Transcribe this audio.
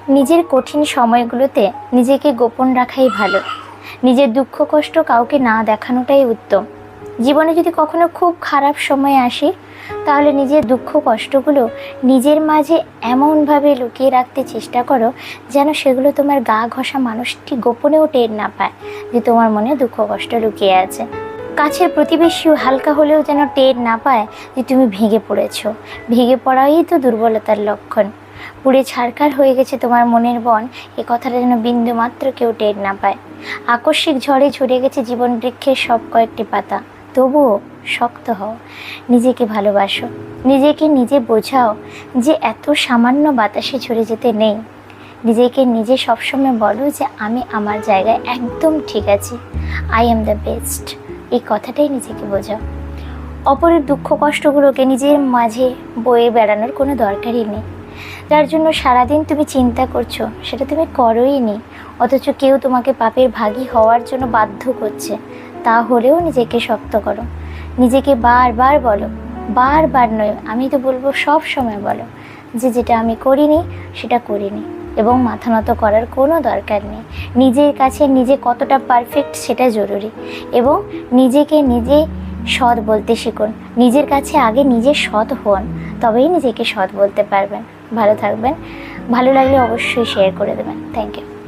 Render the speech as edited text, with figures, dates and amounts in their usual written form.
নিজের কঠিন সময়গুলোতে নিজেকে গোপন রাখাই ভালো। নিজের দুঃখ কষ্ট কাউকে না দেখানোটাই উত্তম। জীবনে যদি কখনো খুব খারাপ সময় আসে, তাহলে নিজের দুঃখ কষ্টগুলো নিজের মাঝে এমনভাবে লুকিয়ে রাখতে চেষ্টা করো যেন সেগুলো তোমার গা ঘষা মানুষটি গোপনেও টের না পায় যে তোমার মনে দুঃখ কষ্ট লুকিয়ে আছে। কাছের প্রতিবেশীও হালকা হলেও যেন টের না পায় যে তুমি ভেঙে পড়েছ। ভেঙে পড়াই তো দুর্বলতার লক্ষণ। পুড়ে ছারখার হয়ে গেছে তোমার মনের বন, এ কথাটা যেন বিন্দু মাত্র কেউ টের না পায়। আকস্মিক ঝড়ে ঝরে গেছে জীবন বৃক্ষের সব কয়েকটি পাতা, তবুও শক্ত হও, নিজেকে ভালোবাসো, নিজেকে নিজে বোঝাও যে এত সামান্য বাতাসে ঝরে যেতে নেই। নিজেকে নিজে সবসময় বলো যে আমি আমার জায়গায় একদম ঠিক আছি, আই এম দ্য বেস্ট। এই কথাটাই নিজেকে বোঝাও। অপরের দুঃখ কষ্টগুলোকে নিজের মাঝে বয়ে বেড়ানোর কোনো দরকারই নেই। যার জন্য সারাদিন তুমি চিন্তা করছো সেটা তুমি করোই নি, অথচ কেউ তোমাকে পাপের ভাগী হওয়ার জন্য বাধ্য করছে। তাহলেও নিজেকে শক্ত করো, নিজেকে বারবার বলো, বারবার নয় আমি তো বলবো সব সময় বলো যে যেটা আমি করিনি সেটা করিনি, এবং মাথা নত করার কোনো দরকার নেই। নিজের কাছে নিজে কতটা পারফেক্ট সেটা জরুরি, এবং নিজেকে নিজে সৎ বলতে শিখুন। নিজের কাছে আগে নিজে সৎ হন, তবেই নিজেকে সৎ বলতে পারবেন। ভালো থাকবেন। ভালো লাগলে অবশ্যই শেয়ার করে দেবেন। Thank you.